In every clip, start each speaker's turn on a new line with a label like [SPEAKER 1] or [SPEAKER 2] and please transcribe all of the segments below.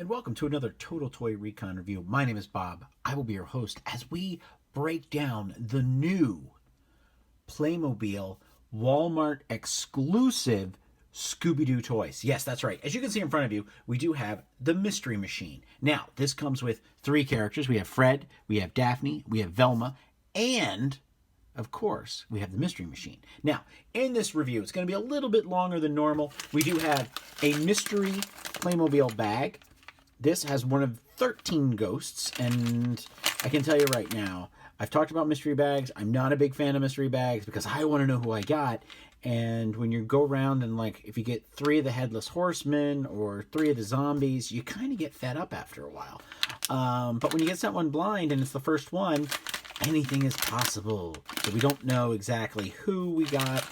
[SPEAKER 1] and welcome to another Total Toy Recon review. My name is Bob. I will be your host as we break down the new Playmobil Walmart exclusive Scooby-Doo toys. Yes, that's right. As you can see in front of you, we do have the Mystery Machine. Now, this comes with 3 characters. We have Fred, we have Daphne, we have Velma, and of course, we have the Mystery Machine. Now, in this review, it's going to be a little bit longer than normal. We do have a mystery Playmobil bag. This has one of 13 ghosts, and I can tell you right now, I've talked about mystery bags. I'm not a big fan of mystery bags because I want to know who I got. And when you go around and, like, if you get 3 of the Headless Horsemen or 3 of the zombies, you kind of get fed up after a while. But when you get sent one blind and it's the first one, anything is possible. So we don't know exactly who we got.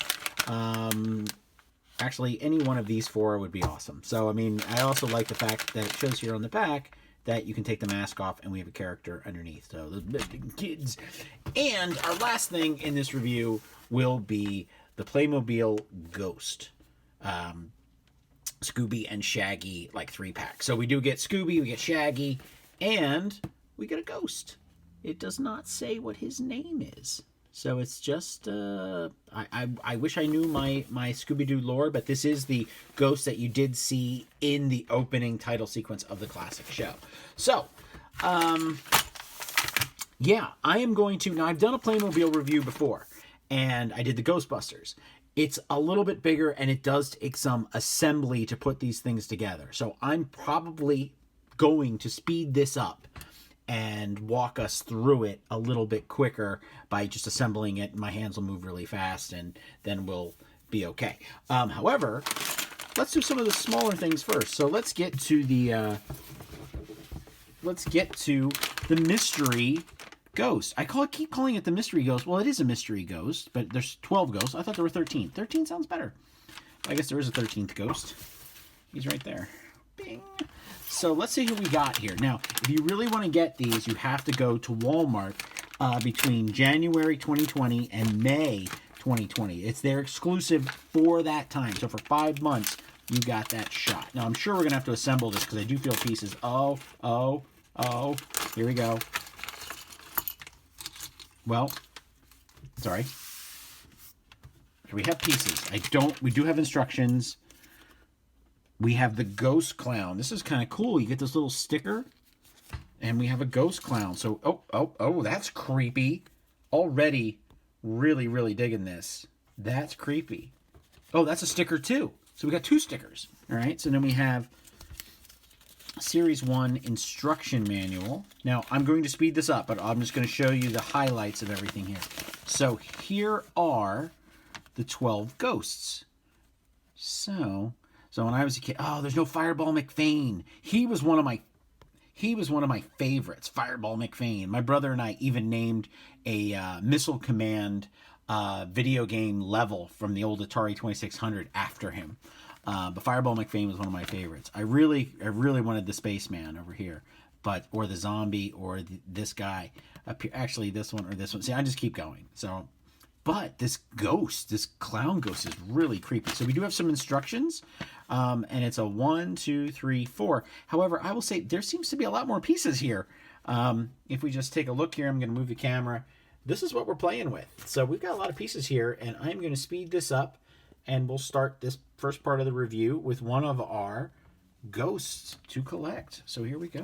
[SPEAKER 1] Actually, any one of these 4 would be awesome. So, I mean, I also like the fact that it shows here on the back that you can take the mask off and we have a character underneath. So, those big kids. And our last thing in this review will be the Playmobil Ghost. Scooby and Shaggy, like 3-pack. So we do get Scooby, we get Shaggy, and we get a ghost. It does not say what his name is. So it's just, I wish I knew my Scooby-Doo lore, but this is the ghost that you did see in the opening title sequence of the classic show. So, yeah, I am going to, now I've done a Playmobil review before, and I did the Ghostbusters. It's a little bit bigger, and it does take some assembly to put these things together. So I'm probably going to speed this up and walk us through it a little bit quicker by just assembling it. My hands will move really fast, and then we'll be okay. However, let's do some of the smaller things first. So let's get to the mystery ghost. Keep calling it the mystery ghost. Well, it is a mystery ghost, but there's 12 ghosts. I thought there were 13. 13 sounds better. I guess there is a 13th ghost. He's right there. Bing. So let's see who we got here. Now, if you really want to get these, you have to go to Walmart between January 2020 and May 2020. It's their exclusive for that time. So for 5 months, you got that shot. Now, I'm sure we're going to have to assemble this because I do feel pieces. Oh. Here we go. Well, sorry. We have pieces. We do have instructions. We have the ghost clown. This is kind of cool. You get this little sticker, and we have a ghost clown. So, oh, that's creepy. Already really, really digging this. That's creepy. Oh, that's a sticker too. So we got 2 stickers. All right, so then we have Series 1 instruction manual. Now, I'm going to speed this up, but I'm just going to show you the highlights of everything here. So here are the 12 ghosts. So when I was a kid, oh, there's no Fireball McFane. He was one of my favorites, Fireball McFane. My brother and I even named a Missile Command video game level from the old Atari 2600 after him. But Fireball McFane was one of my favorites. I really wanted the spaceman over here, or the zombie, or this guy. Actually, this one or this one. See, I just keep going. So, but this clown ghost is really creepy. So we do have some instructions, and it's a 1, 2, 3, 4. However, I will say there seems to be a lot more pieces here. If we just take a look here, I'm going to move the camera. This is what we're playing with. So we've got a lot of pieces here, and I'm going to speed this up. And we'll start this first part of the review with one of our ghosts to collect. So here we go.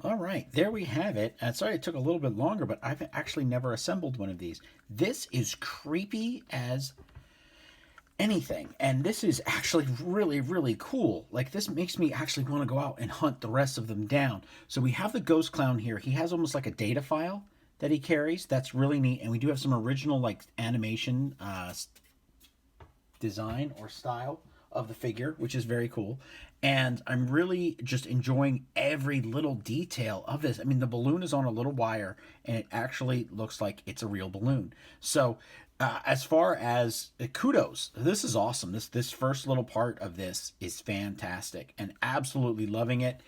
[SPEAKER 1] All right, there we have it. Sorry it took a little bit longer, but I've actually never assembled one of these. This is creepy as anything, and this is actually really, really cool. Like, this makes me actually want to go out and hunt the rest of them down. So we have the ghost clown here. He has almost like a data file that he carries. That's really neat. And we do have some original like animation design or style of the figure, which is very cool. And I'm really just enjoying every little detail of this. I mean, the balloon is on a little wire, and it actually looks like it's a real balloon. So, as far as kudos, this is awesome. This first little part of this is fantastic, and absolutely loving it.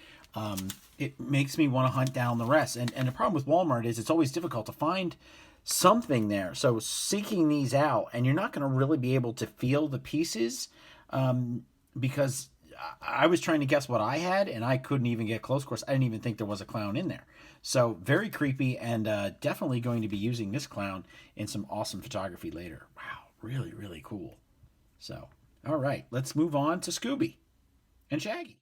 [SPEAKER 1] It makes me want to hunt down the rest. And the problem with Walmart is it's always difficult to find something there. So seeking these out, and you're not going to really be able to feel the pieces, because I was trying to guess what I had, and I couldn't even get close. Of course, I didn't even think there was a clown in there. So very creepy, and definitely going to be using this clown in some awesome photography later. Wow, really, really cool. So, all right, let's move on to Scooby and Shaggy.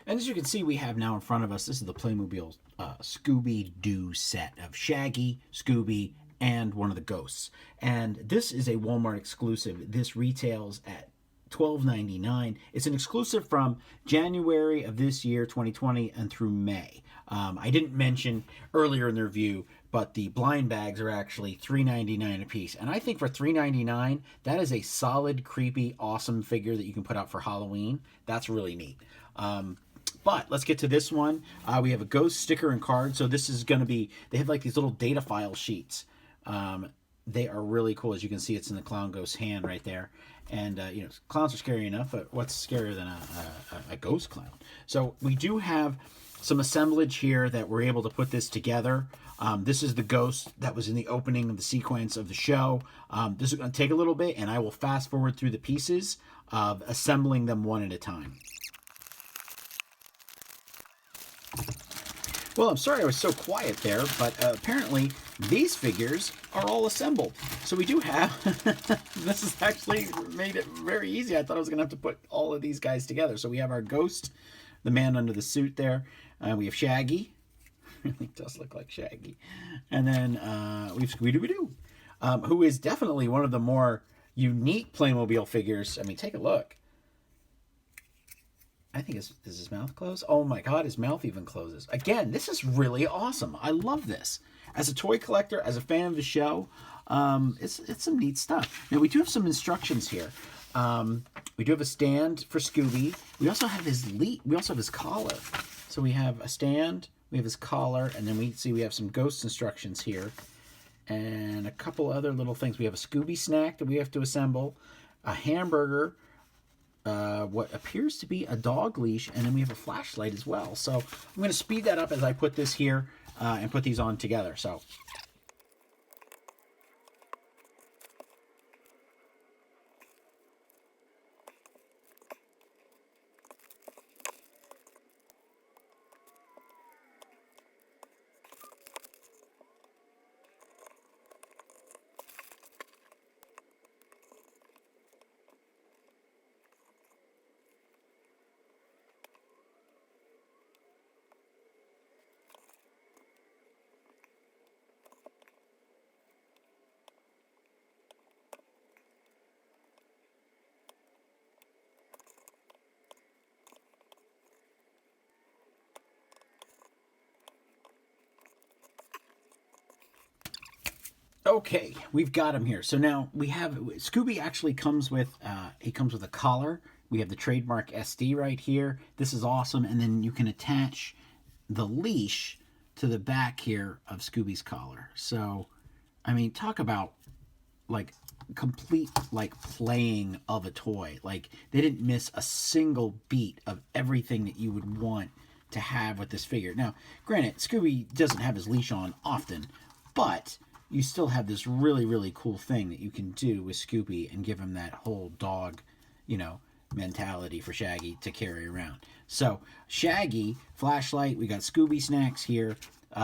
[SPEAKER 1] And as you can see, we have now in front of us, this is the Playmobil Scooby-Doo set of Shaggy, Scooby, and one of the ghosts. And this is a Walmart exclusive. This retails at $12.99. It's an exclusive from January of this year, 2020, and through May. I didn't mention earlier in the review, but the blind bags are actually $3.99 a piece. And I think for $3.99, that is a solid, creepy, awesome figure that you can put out for Halloween. That's really neat. But let's get to this one. We have a ghost sticker and card. So this is going to be, they have like these little data file sheets. They are really cool. As you can see, it's in the clown ghost hand right there. And, you know, clowns are scary enough, but what's scarier than a ghost clown? So we do have some assemblage here that we're able to put this together. This is the ghost that was in the opening of the sequence of the show. This is going to take a little bit, and I will fast forward through the pieces of assembling them one at a time. Well, I'm sorry I was so quiet there, but apparently these figures are all assembled. So we do have, this has actually made it very easy. I thought I was going to have to put all of these guys together. So we have our ghost, the man under the suit there. We have Shaggy. Really does look like Shaggy. And then we have Scooby-Doo, who is definitely one of the more unique Playmobil figures. I mean, take a look. I think is his mouth closed? Oh my god, his mouth even closes. Again, this is really awesome. I love this. As a toy collector, as a fan of the show, it's some neat stuff. Now, we do have some instructions here. We do have a stand for Scooby. We also have we also have his collar. So we have a stand, we have his collar, and then we have some ghost instructions here. And a couple other little things. We have a Scooby snack that we have to assemble, a hamburger, what appears to be a dog leash, and then we have a flashlight as well. So I'm going to speed that up as I put this here and put these on together. So okay, we've got him here. So now we have Scooby actually comes with he comes with a collar. We have the trademark SD right here. This is awesome, and then you can attach the leash to the back here of Scooby's collar. So, I mean, talk about like complete like playing of a toy. Like they didn't miss a single beat of everything that you would want to have with this figure. Now, granted, Scooby doesn't have his leash on often, but you still have this really, really cool thing that you can do with Scooby and give him that whole dog, you know, mentality for Shaggy to carry around. So, Shaggy, flashlight, we got Scooby snacks here.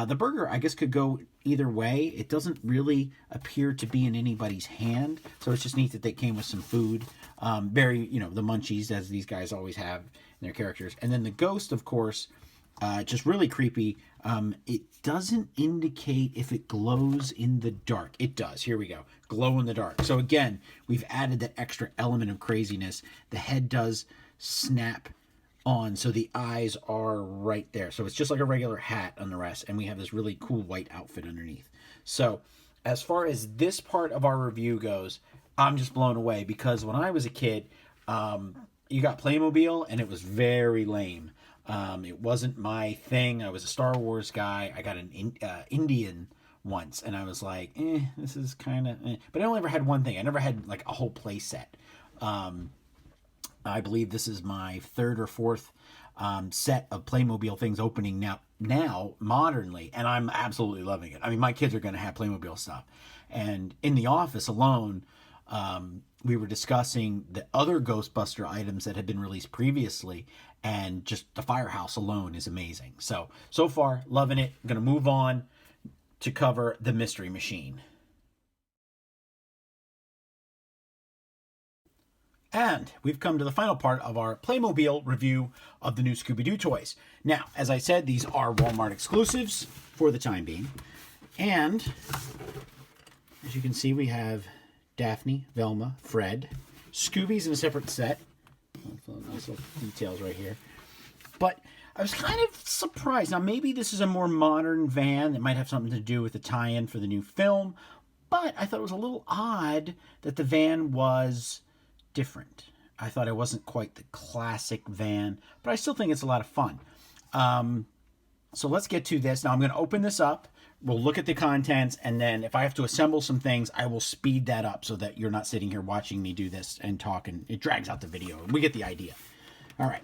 [SPEAKER 1] The burger, I guess, could go either way. It doesn't really appear to be in anybody's hand, so it's just neat that they came with some food. Very, you know, the munchies, as these guys always have in their characters. And then the ghost, of course, just really creepy. It doesn't indicate if it glows in the dark. It does. Here we go. Glow in the dark. So again, we've added that extra element of craziness. The head does snap on, so the eyes are right there. So it's just like a regular hat on the rest, and we have this really cool white outfit underneath. So as far as this part of our review goes, I'm just blown away because when I was a kid, you got Playmobil, and it was very lame. It wasn't my thing. I was a Star Wars guy. I got an Indian once, and I was like, this is kind of. But I only ever had one thing. I never had like a whole play set. I believe this is my third or fourth set of Playmobil things opening now modernly, and I'm absolutely loving it. I mean, my kids are going to have Playmobil stuff, and in the office alone, we were discussing the other Ghostbuster items that had been released previously, and just the firehouse alone is amazing. So far, loving it. I'm going to move on to cover the Mystery Machine. And we've come to the final part of our Playmobil review of the new Scooby-Doo toys. Now, as I said, these are Walmart exclusives for the time being. And as you can see, we have Daphne, Velma, Fred. Scooby's in a separate set. Nice little details right here. But I was kind of surprised. Now, maybe this is a more modern van that might have something to do with the tie-in for the new film. But I thought it was a little odd that the van was different. I thought it wasn't quite the classic van, but I still think it's a lot of fun. So let's get to this. Now I'm going to open this up. We'll look at the contents, and then if I have to assemble some things, I will speed that up so that you're not sitting here watching me do this and talk, and it drags out the video. We get the idea. All right.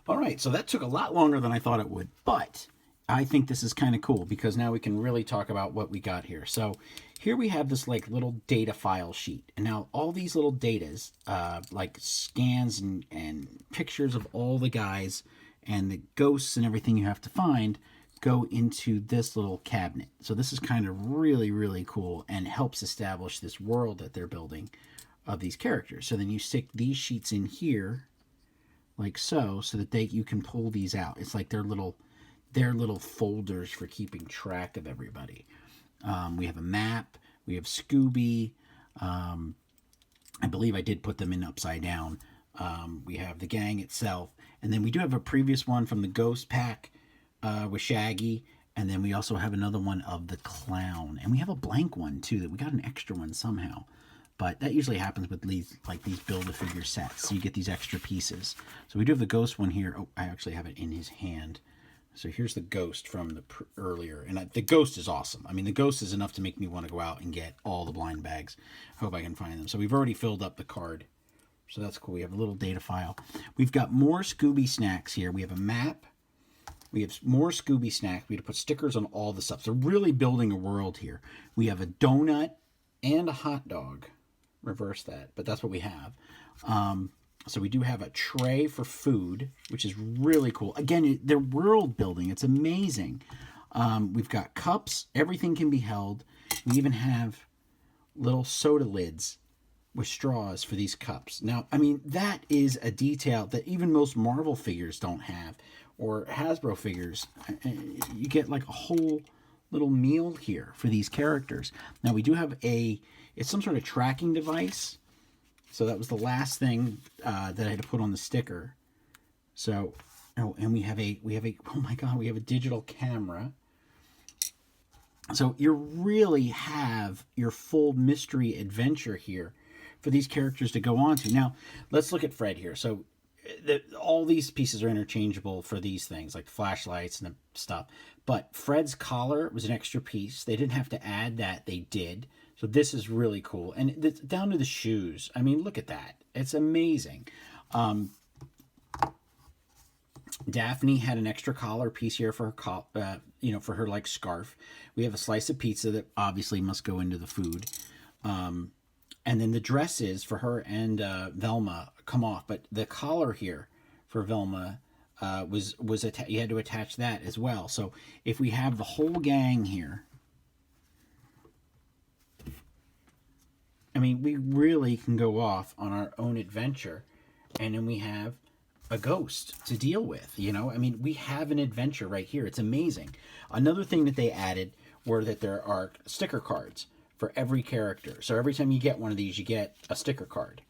[SPEAKER 1] All right, so that took a lot longer than I thought it would, but I think this is kind of cool because now we can really talk about what we got here. So here we have this like little data file sheet, and now all these little datas, like scans and pictures of all the guys and the ghosts and everything you have to find, go into this little cabinet. So this is kind of really, really cool and helps establish this world that they're building of these characters. So then you stick these sheets in here like so that you can pull these out. It's like their little folders for keeping track of everybody. We have a map. We have Scooby. I believe I did put them in upside down. We have the gang itself. And then we do have a previous one from the Ghost Pack with Shaggy. And then we also have another one of the clown. And we have a blank one, too, that we got an extra one somehow. But that usually happens with these Build-A-Figure sets. So you get these extra pieces. So we do have the Ghost one here. Oh, I actually have it in his hand. So here's the Ghost from the earlier. And the Ghost is awesome. I mean, the Ghost is enough to make me want to go out and get all the blind bags. Hope I can find them. So we've already filled up the card. So that's cool. We have a little data file. We've got more Scooby snacks here. We have a map. We have more Scooby snacks. We have to put stickers on all the stuff. So really building a world here. We have a donut and a hot dog. Reverse that, but that's what we have. So we do have a tray for food, which is really cool. Again, they're world building. It's amazing. We've got cups. Everything can be held. We even have little soda lids with straws for these cups. Now, I mean, that is a detail that even most Marvel figures don't have, or Hasbro figures. You get like a whole little meal here for these characters. Now, we do have it's some sort of tracking device. So that was the last thing that I had to put on the sticker. So, oh, and we have a, oh my God, we have a digital camera. So you really have your full mystery adventure here for these characters to go on to. Now, let's look at Fred here. So all these pieces are interchangeable for these things, like flashlights and the stuff. But Fred's collar was an extra piece. They didn't have to add that. They did. So this is really cool. And down to the shoes. I mean, look at that. It's amazing. Daphne had an extra collar piece here for her, for her like scarf. We have a slice of pizza that obviously must go into the food. And then the dresses for her and Velma come off, but the collar here for Velma was you had to attach that as well. So if we have the whole gang here, I mean, we really can go off on our own adventure, and then we have a ghost to deal with. I mean, we have an adventure right here. It's amazing. Another thing that they added were that there are sticker cards for every character. So every time you get one of these, you get a sticker card.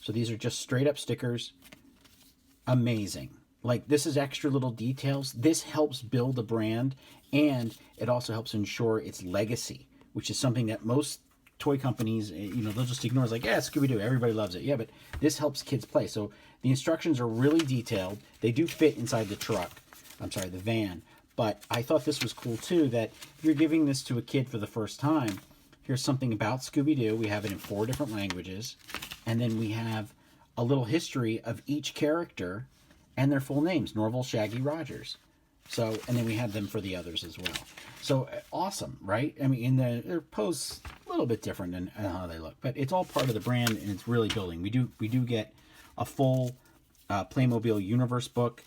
[SPEAKER 1] So these are just straight up stickers. Amazing. Like, this is extra little details. This helps build a brand, and it also helps ensure its legacy, which is something that most toy companies, they'll just ignore. It's like, yeah, Scooby-Doo, everybody loves it. Yeah, but this helps kids play. So the instructions are really detailed. They do fit inside the van. But I thought this was cool, too, that if you're giving this to a kid for the first time, here's something about Scooby-Doo. We have it in 4 different languages. And then we have a little history of each character and their full names, Norval, Shaggy, Rogers. So, and then we have them for the others as well. So, awesome, right? I mean, their pose a little bit different than how they look. But it's all part of the brand, and it's really building. We do get a full Playmobil universe book.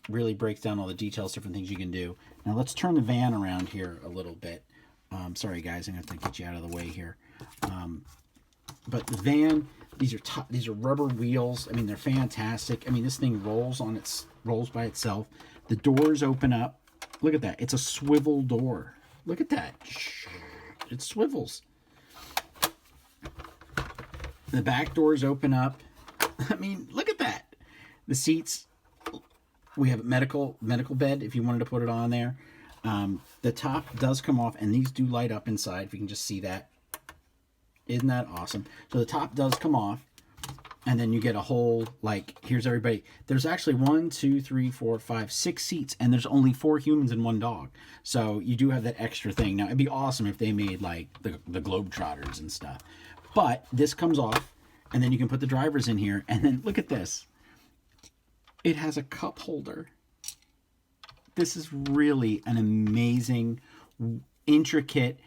[SPEAKER 1] Really breaks down all the details, different things you can do. Now, let's turn the van around here a little bit. Sorry, guys, I'm going to have to get you out of the way here. But the van, these are rubber wheels. I mean, they're fantastic. I mean, this thing rolls by itself. The doors open up. Look at that. It's a swivel door. Look at that. It swivels. The back doors open up. I mean, look at that. The seats. We have a medical bed if you wanted to put it on there. The top does come off, and these do light up inside, if you can just see that. Isn't that awesome? So the top does come off, and then you get a whole, like, here's everybody. There's actually 1, 2, 3, 4, 5, 6 seats, and there's only 4 humans and 1 dog. So you do have that extra thing. Now, it'd be awesome if they made, like, the Globetrotters and stuff. But this comes off, and then you can put the drivers in here, and then look at this. It has a cup holder. This is really an amazing, intricate,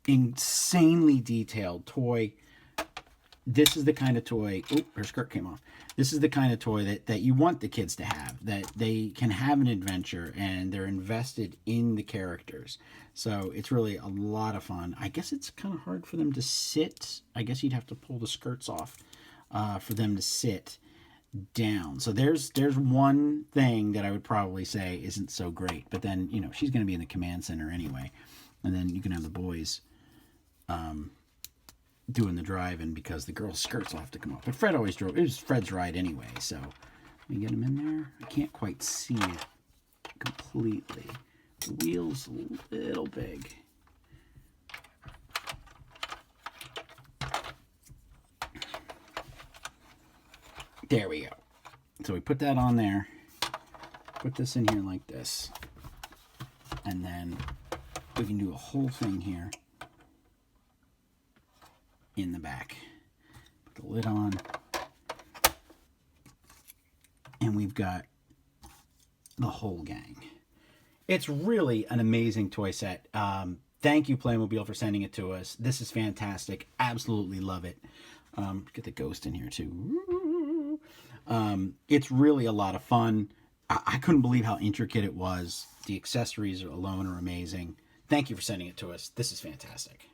[SPEAKER 1] insanely detailed toy. This is the kind of toy... Oop, her skirt came off. This is the kind of toy that you want the kids to have, that they can have an adventure, and they're invested in the characters. So it's really a lot of fun. I guess it's kind of hard for them to sit. I guess you'd have to pull the skirts off for them to sit down. So there's one thing that I would probably say isn't so great. But then, she's going to be in the command center anyway. And then you can have the boys doing the driving, because the girls' skirts will have to come off. But Fred always drove. It was Fred's ride anyway. So let me get him in there. I can't quite see it completely. The wheel's a little big. There we go. So we put that on there. Put this in here like this. And then we can do a whole thing here in the back. Put the lid on. And we've got the whole gang. It's really an amazing toy set. Thank you, Playmobil, for sending it to us. This is fantastic. Absolutely love it. Get the ghost in here, too. It's really a lot of fun. I couldn't believe how intricate it was. The accessories alone are amazing. Thank you for sending it to us. This is fantastic.